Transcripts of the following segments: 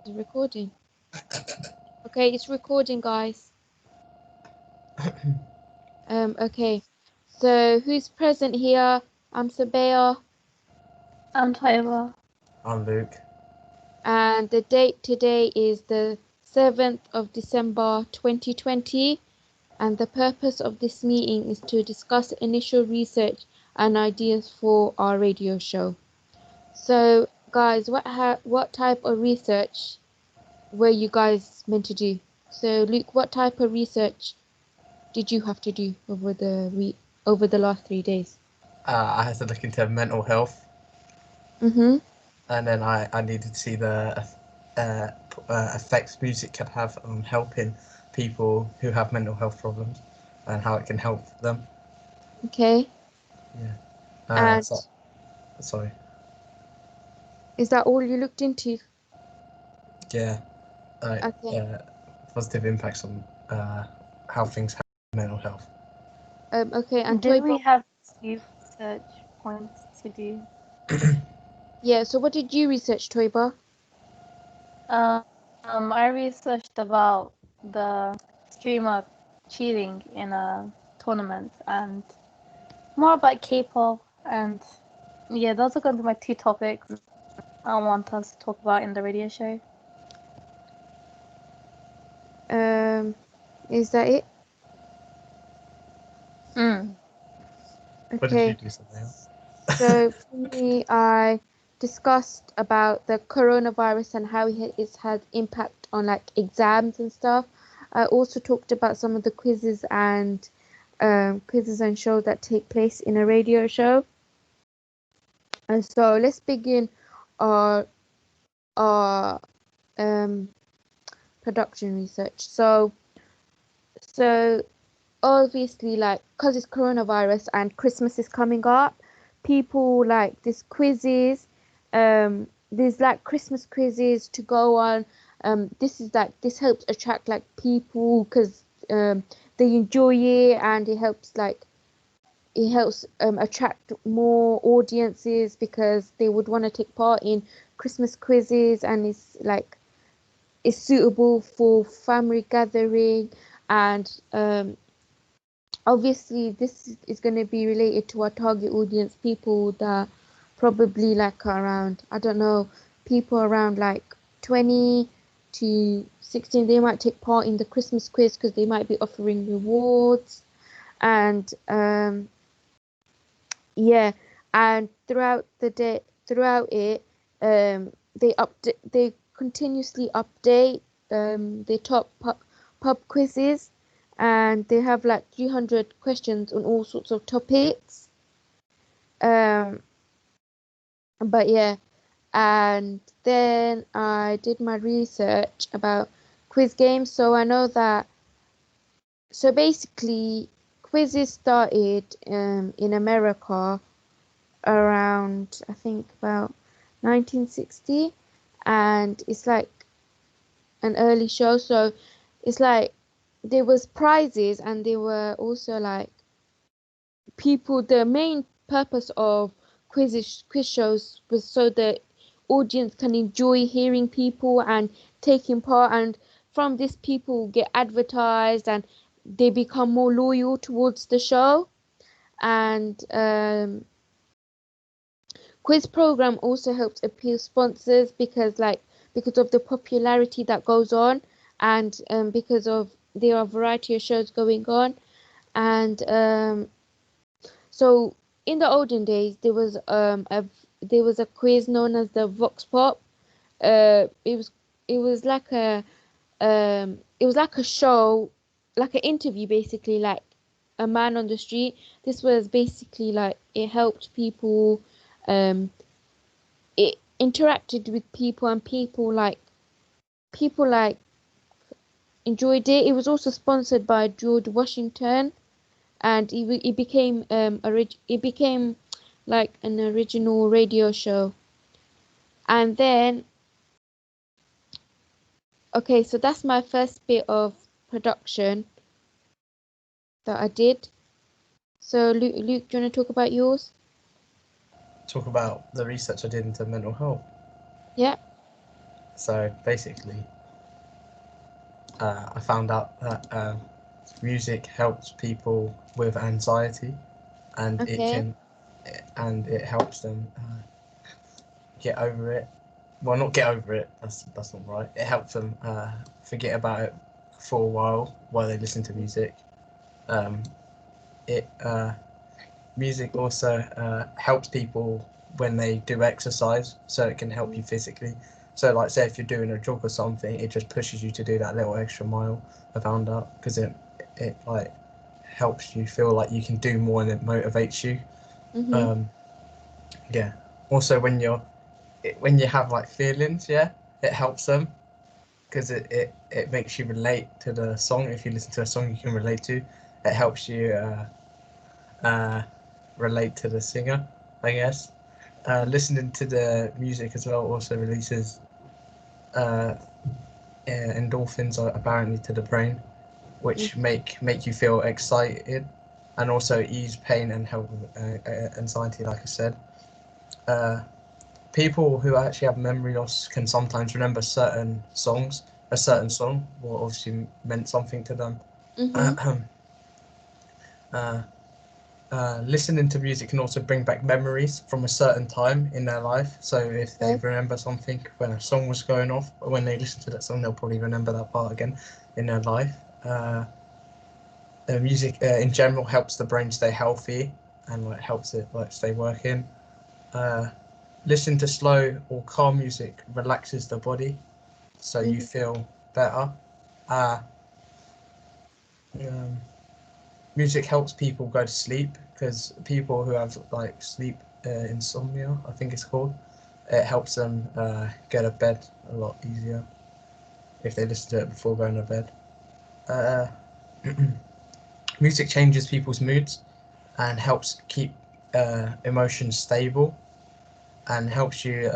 It's recording. Okay, it's recording, guys. Okay. So who's present here? I'm Sabea, I'm Tyler. I'm Luke. and the date today is the 7th of December 2020, and the purpose of this meeting is to discuss initial research and ideas for our radio show. So, guys, what type of research were you guys meant to do? So, Luke, what type of research did you have to do over the last 3 days? I had to look into mental health, Mm-hmm. and then I needed to see the effects music can have on helping people who have mental health problems and how it can help them. Okay. Yeah. And Sorry. is that all you looked into? Yeah. Okay. Positive impacts on how things have mental health. Okay. And Did Toy we have few research points to do? Yeah. So what did you research, Toyba? I researched about the streamer cheating in a tournament and more about K-pop, and yeah, those are going to be my two topics I want us to talk about in the radio show. Is that it? What did you Okay. do, something else? So for me, I discussed about the coronavirus and how it's had impact on like exams and stuff. I also talked about some of the quizzes and shows that take place in a radio show. And so let's begin our our production research. So obviously, like, because it's coronavirus and Christmas is coming up, people like this quizzes. There's like Christmas quizzes to go on. This helps attract like people because they enjoy it, and it helps attract more audiences because they would want to take part in Christmas quizzes, and it's suitable for family gathering. And obviously this is going to be related to our target audience, people that probably like around, I don't know, people around like 20 to 16. They might take part in the Christmas quiz because they might be offering rewards. And yeah, and throughout it, they continuously update the top pub quizzes, and they have like 300 questions on all sorts of topics. Um, but yeah, and then I did my research about quiz games. So I know that, so basically quizzes started in America around, I think, about 1960, and it's like an early show. So it's like there was prizes, and there were also like people. The main purpose of quiz shows was so the audience can enjoy hearing people and taking part, and from this people get advertised and they become more loyal towards the show. And quiz program also helps appeal sponsors because of the popularity that goes on, and because of there are a variety of shows going on. And so in the olden days there was a quiz known as the Vox Pop. It was like it was like a show, like an interview, basically, like a man on the street. This was basically like it helped people. It interacted with people, and people enjoyed it. It was also sponsored by George Washington, and it became like an original radio show. And then, okay, so that's my first bit of production that I did. So Luke, do you want to talk about yours? Talk about the research I did into mental health. Yeah. So basically, I found out that music helps people with anxiety, and Okay. it helps them get over it. Well, not get over it. That's not right. It helps them forget about it for a while they listen to music. Um, it Music also helps people when they do exercise, so it can help you physically. So, like, say if you're doing a jog or something, it just pushes you to do that little extra mile. I found out because it like helps you feel like you can do more and it motivates you. Mhm. Um, yeah. Also, when you have like feelings, yeah, it helps them because it makes you relate to the song. If you listen to a song you can relate to, it helps you uh, relate to the singer, I guess. Listening to the music as well also releases uh, endorphins apparently to the brain, which make you feel excited and also ease pain and help with anxiety, like I said. Uh, People who actually have memory loss can sometimes remember certain songs. A certain song will obviously meant something to them. Mhm. uh, Listening to music can also bring back memories from a certain time in their life. So if they Okay. remember something when a song was going off, when they listen to that song, they'll probably remember that part again in their life. The music in general helps the brain stay healthy and like helps it like stay working. Uh, Listening to slow or calm music relaxes the body, so you Mhm. feel better. Uh, um, Music helps people go to sleep because people who have like sleep insomnia, I think it's called, it helps them go to bed a lot easier if they listen to it before going to bed. Uh, Music changes people's moods and helps keep emotions stable and helps you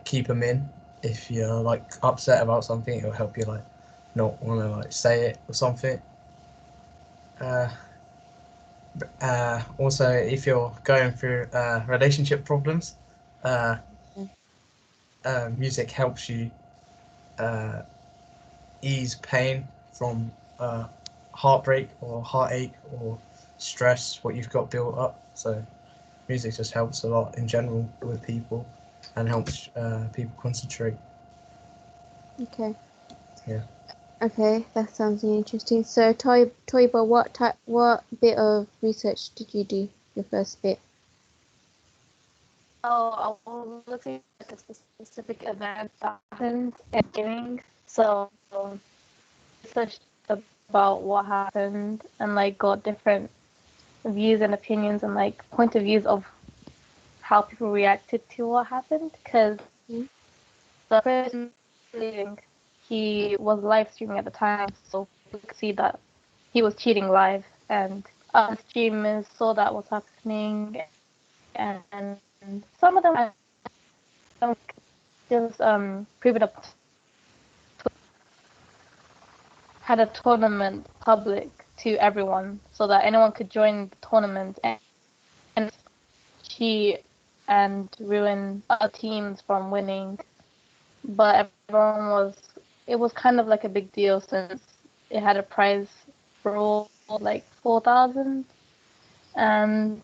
keep them in. If you're like upset about something, it'll help you like not want to like say it or something. Uh, Also, if you're going through relationship problems, uh, music helps you uh, ease pain from uh, heartbreak or heartache or stress, what you've got built up. So, music just helps a lot in general with people and helps people concentrate. Okay. Yeah. Okay, that sounds interesting. So, Toiba, what bit of research did you do? Your first bit. So I was looking at a specific event that happened at the beginning. So researched about what happened and like got different views and opinions and like point of views of how people reacted to what happened. Because Mhm. the person leaving, he was live streaming at the time, so we could see that he was cheating live, and other streamers saw that was happening, and some of them just prove it up, had a tournament public to everyone so that anyone could join the tournament and cheat and ruin other teams from winning. But everyone was, it was kind of like a big deal since it had a prize for all like 4,000. And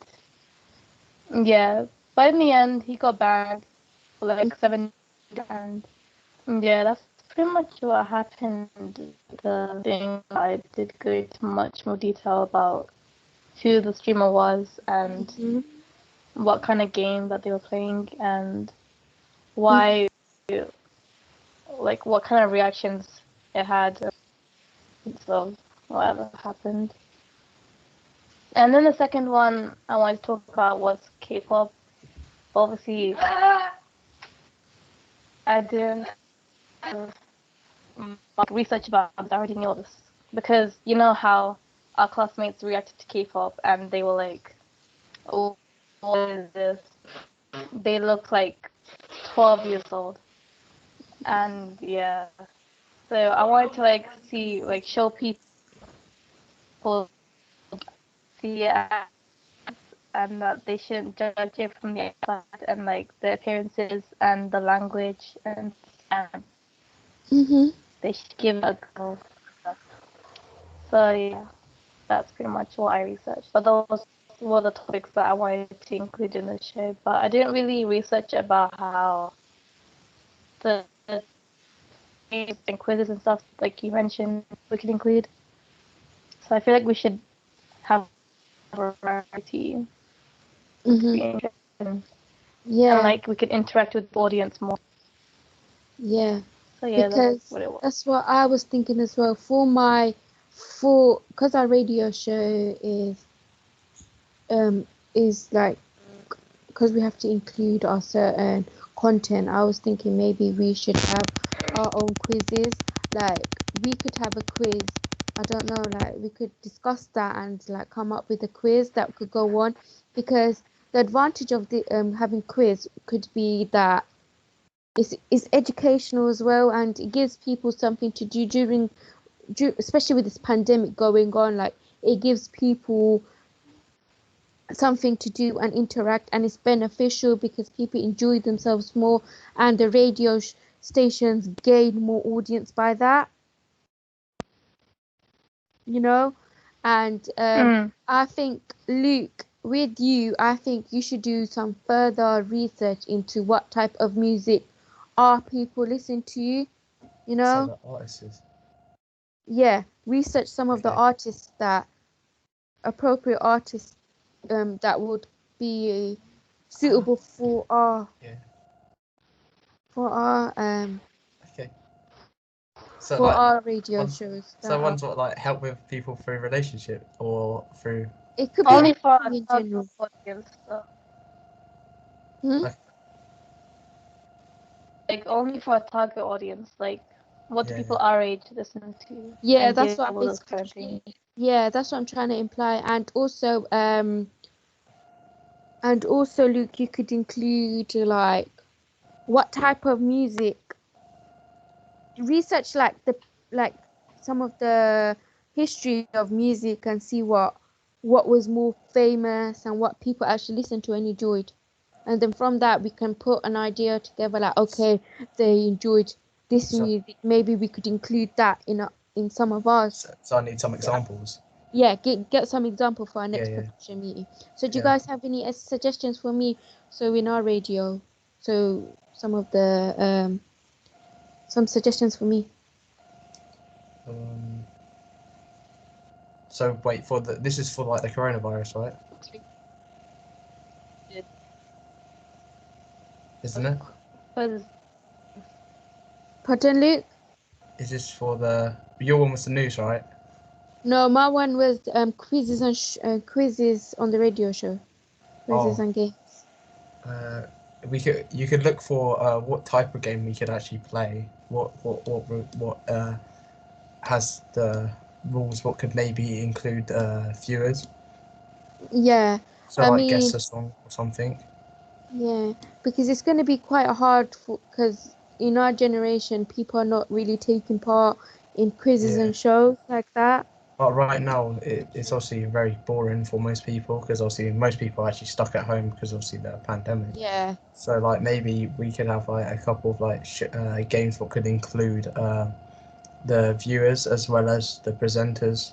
yeah, but in the end, he got banned for like 7 days. And yeah, that's pretty much what happened. The thing I did go into much more detail about who the streamer was and Mhm. what kind of game that they were playing and Mhm. why, like what kind of reactions it had of whatever happened. And then the second one I wanted to talk about was K-pop. Obviously, I didn't have much research about it. I already knew this because you know how our classmates reacted to K-pop and they were like, "Oh, what is this?" They look like 12 years old, and yeah. So I wanted to like see, like, show people see it and that they shouldn't judge it from the outside and like the appearances and the language and Mhm. they should give it a go. So yeah, that's pretty much what I researched. But those were the topics that I wanted to include in the show. But I didn't really research about how the games and quizzes and stuff like you mentioned we could include. So I feel like we should have a variety. It could be Mhm. interesting. And Yeah. like we could interact with the audience more. Yeah. So yeah, that's Because what it was. that's what I was thinking as well. Because our radio show is like, because we have to include our certain content. I was thinking maybe we should have our own quizzes. Like we could have a quiz. I don't know, like we could discuss that and like come up with a quiz that could go on, because the advantage of the having quiz could be that it's educational as well, and it gives people something to do especially with this pandemic going on. Like it gives people something to do and interact, and it's beneficial because people enjoy themselves more, and the radio stations gain more audience by that, you know. And Mm. I think, Luke, with you, I think you should do some further research into what type of music are people listening to, you So know. the artists. Yeah, research some of the Okay. artists, that appropriate artists, that would be suitable Yeah. for our Okay. So for like our radio one, shows so that are, ones what like help with people through relationship or through. it could be Only for anything a in target general. audience. So, Hmm? Like, like only for a target audience. Like what do yeah, people our age listen to Yeah, and that's deal what I'm with those kind basically of things. yeah, that's what I'm trying to imply. And also, Luke, you could include like what type of music, research like some of the history of music, and see what was more famous and what people actually listened to and enjoyed. And then from that we can put an idea together, like, okay, they enjoyed this so, music, maybe we could include that in some of ours. so I need some examples. Yeah, get some example for our Yeah, next yeah, production meeting. So do you yeah. guys have any suggestions for me, so in our radio, so some of the some suggestions for me? Um, so wait for this is for like the coronavirus, right? Isn't it? Because Pardon, Luke? Is this for your one was the news, right? No, my one was quizzes quizzes on the radio show, quizzes Oh, and games. uh, you could look for what type of game we could actually play. What has the rules? What could maybe include viewers? Yeah, So I like guess mean, a song or something. yeah, because it's going to be quite hard for, because in our generation, people are not really taking part in quizzes Yeah. and shows like that. But right now, it's obviously very boring for most people because obviously most people are actually stuck at home because obviously the pandemic. Yeah, So like maybe we could have like a couple of like games that could include the viewers as well as the presenters.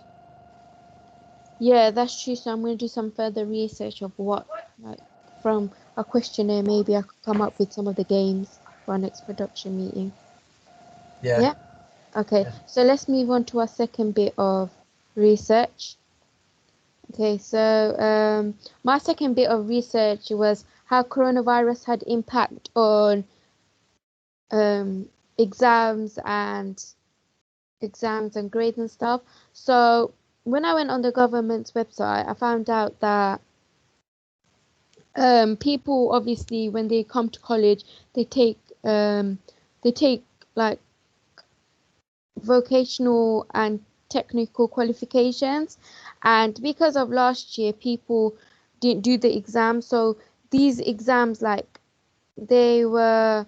yeah, that's true. So I'm going to do some further research of what, like, from a questionnaire, maybe I could come up with some of the games for our next production meeting. Yeah, Yeah. Okay, yeah. so let's move on to our second bit of research. Okay, so my second bit of research was how coronavirus had impact on um, exams and grades and stuff. So when I went on the government's website, I found out that people, obviously, when they come to college, they take um, they take like vocational and technical qualifications, and because of last year, people didn't do the exam. So these exams, like, they were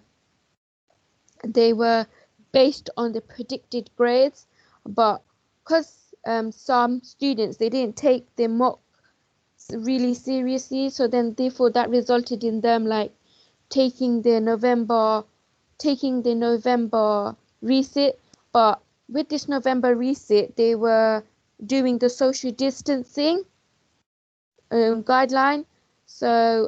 they were based on the predicted grades, but because some students, they didn't take the mock really seriously, so then therefore that resulted in them like taking the November taking the November reset. But with this November reset, they were doing the social distancing guideline. So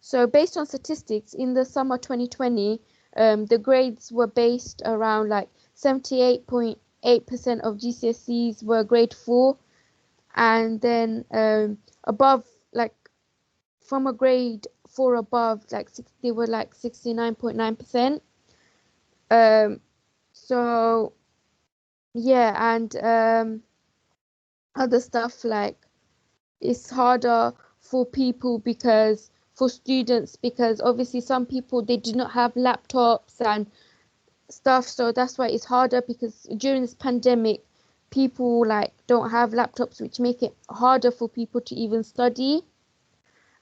so based on statistics in the summer 2020, the grades were based around like 78.8% of GCSEs were grade 4, and then above, like from a grade 4 above, like they were like 69.9%. So yeah, and other stuff like it's harder for people because for students, because obviously some people they do not have laptops and stuff, so that's why it's harder, because during this pandemic people like don't have laptops, which make it harder for people to even study.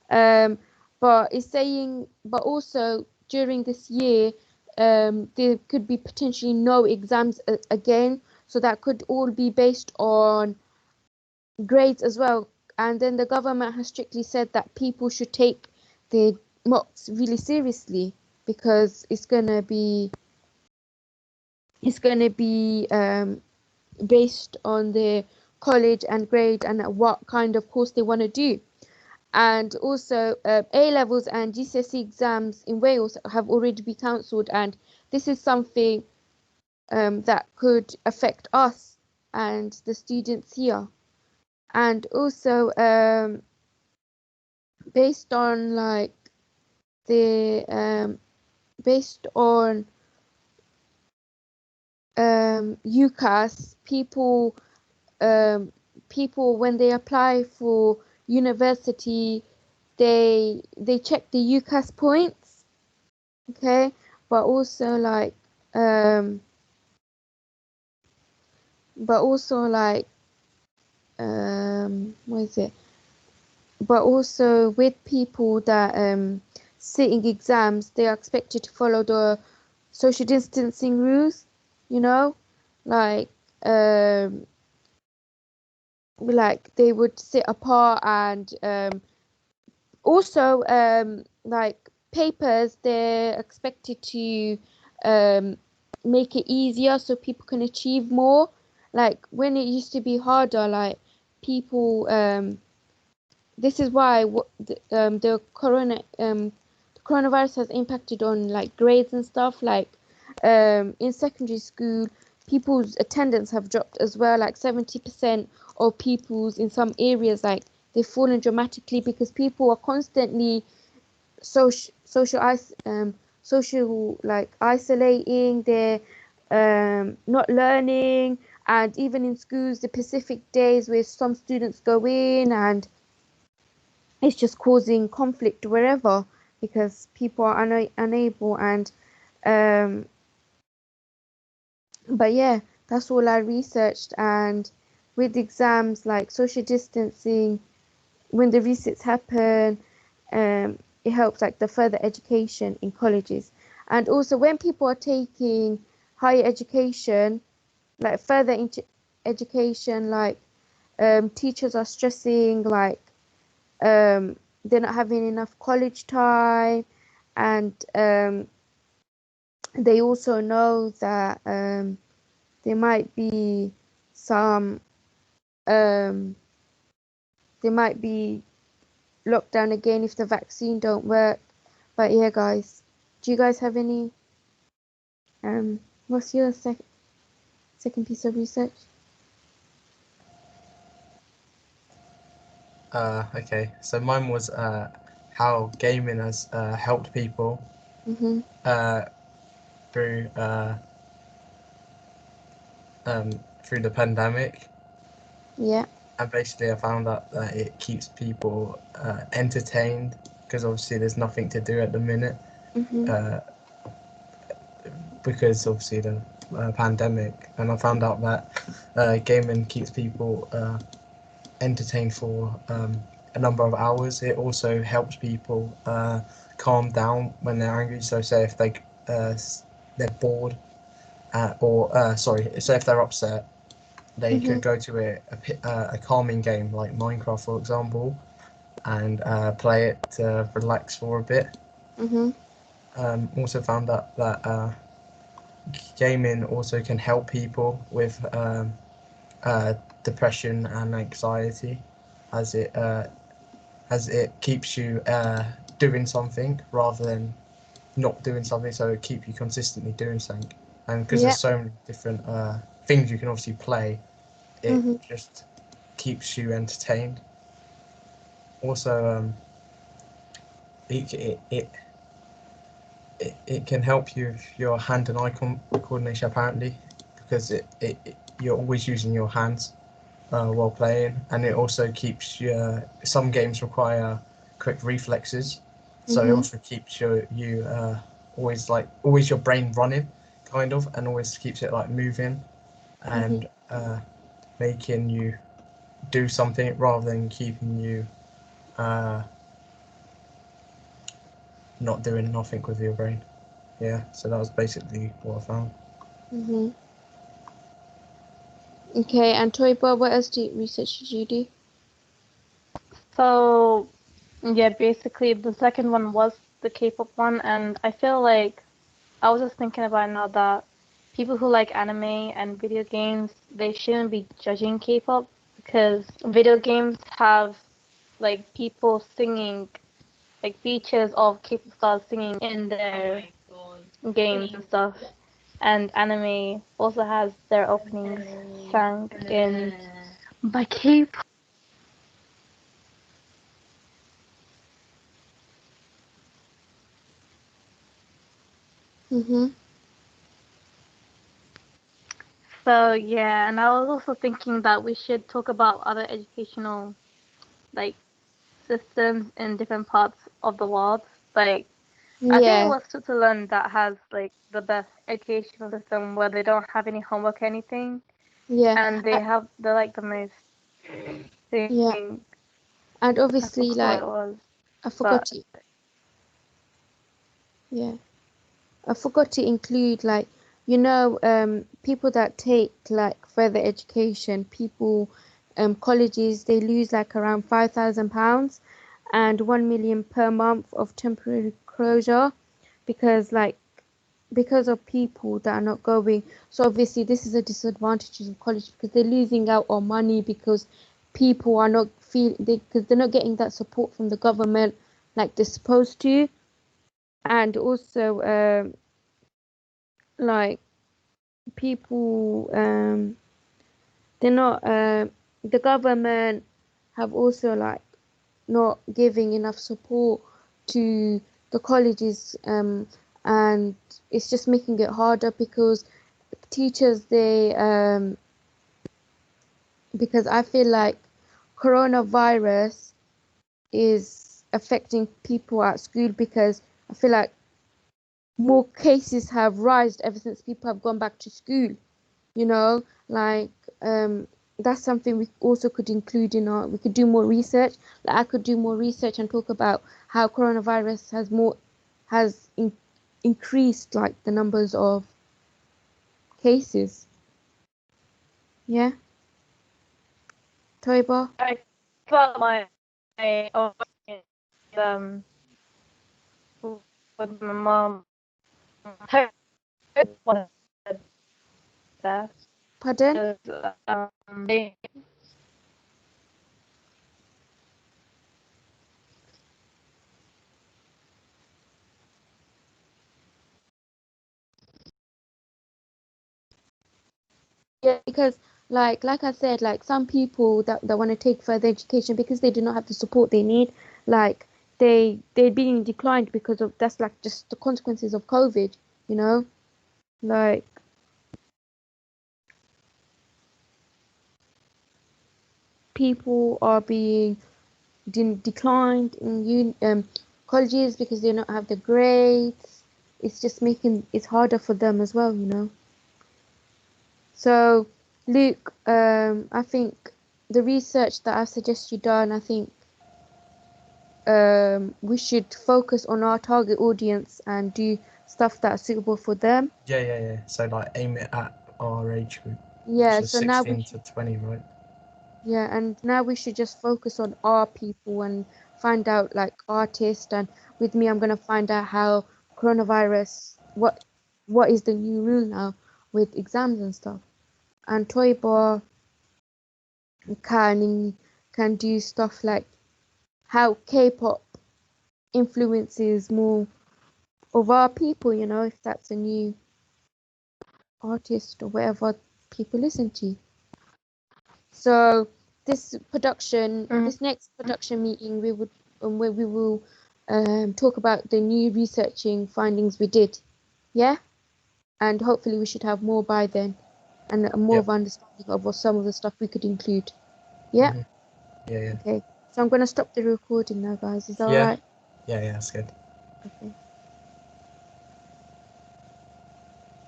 um but it's saying, but also during this year there could be potentially no exams again, so that could all be based on grades as well. And then the government has strictly said that people should take their mocks really seriously, because it's gonna be based on their college and grade and what kind of course they want to do. And also A levels and GCSE exams in Wales have already been cancelled, and this is something that could affect us and the students here. And also based on like the based on UCAS, people when they apply for university, they check the UCAS points, okay, but also like um what is it? But also with people that sitting exams, they are expected to follow the social distancing rules, you know, like um like they would sit apart, and also like papers, they're expected to um make it easier so people can achieve more. Like when it used to be harder, like people this is why the coronavirus has impacted on like grades and stuff. Like in secondary school, people's attendance have dropped as well. Like 70% of people's in some areas, like they've fallen dramatically, because people are constantly social like isolating. They're not learning, and even in schools, the Pacific days where some students go in and it's just causing conflict wherever, because people are unable. And um but yeah, that's all I researched. And with exams, like social distancing, when the resets happen, it helps like the further education in colleges. And also when people are taking higher education, like further into education, like teachers are stressing, like they're not having enough college time. And they also know that there might be some um, there might be lockdown again if the vaccine don't work. But yeah, guys, do you guys have any what's your second piece of research? Okay, so mine was how gaming has helped people Mhm. through through the pandemic. Yeah. And basically I found out that it keeps people entertained, because obviously there's nothing to do at the minute, Mhm. because obviously the pandemic. And I found out that gaming keeps people entertained for a number of hours. It also helps people calm down when they're angry. So say if they're bored, say if they're upset, they could Mhm. go to a calming game like Minecraft, for example, and play it to relax for a bit. Mhm. also found out that gaming also can help people with depression and anxiety, as it keeps you doing something rather than not doing something, so it keeps you consistently doing something. And because Yeah. there's so many different things you can obviously play, it Mhm. just keeps you entertained. Also, it can help you with your hand and eye coordination apparently, because you're always using your hands while playing, and it also keeps some games require quick reflexes, so it Mhm. also keeps you always your brain running, kind of, and always keeps it like moving and making you do something rather than keeping you not doing nothing with your brain. Yeah, so that was basically what I found. Mhm. Okay, and Toiba, what else research did you do? So yeah, basically the second one was the K-pop one, and I feel like I was just thinking about now that people who like anime and video games, they shouldn't be judging K-pop because video games have like people singing, like features of K-pop stars singing in their games and stuff. And anime also has their openings sang in by K-pop. Mhm. So yeah, and I was also thinking that we should talk about other educational like systems in different parts of the world. Like I think it Yeah. was Switzerland that has like the best educational system where they don't have any homework or anything, Yeah. and they're like the most Yeah. thing. And I obviously, forgot what like, it was, I but forgot to. Yeah. I forgot to include, like, people that take like further education, colleges, they lose like around £5,000 and 1 million per month of temporary closure because like because of people that are not going. So obviously this is a disadvantage of college because they're losing out on money because people are not because they're not getting that support from the government like they're supposed to. And also like people they're not the government have also like not giving enough support to the colleges, and it's just making it harder because teachers they because I feel like coronavirus is affecting people at school because I feel like more cases have risen ever since people have gone back to school, you know, like that's something we also could include in our we could do more research, like I could do more research and talk about how coronavirus has increased like the numbers of cases. Yeah, Toiba. I thought my own um with my mom. Her was that Pardon? is they Yeah, because like I said, like some people that want to take further education because they do not have the support they need, like they're being declined because of that's like just the consequences of COVID, you know? Like people are being declined in colleges because they don't have the grades. It's just making it's harder for them as well, you know. So, Luke, I think the research that I suggest you done, I think we should focus on our target audience and do stuff that's suitable for them. Yeah. So like aim it at our age group, which Yeah, is so now we 16 should, to 20, right? yeah, and now we should just focus on our people and find out like artists. And with me, I'm gonna find out how coronavirus, what is the new rule now with exams and stuff. And Toibo can do stuff like how K-pop influences more of our people, you know, if that's a new artist or whatever people listen to. So this next production meeting, where we will talk about the new researching findings we did, yeah, and hopefully we should have more by then, and a more of understanding of what some of the stuff we could include. Yeah. Mhm. Yeah. Okay. So I'm gonna stop the recording now, guys. Is that Yeah. alright? Yeah. That's good. Okay.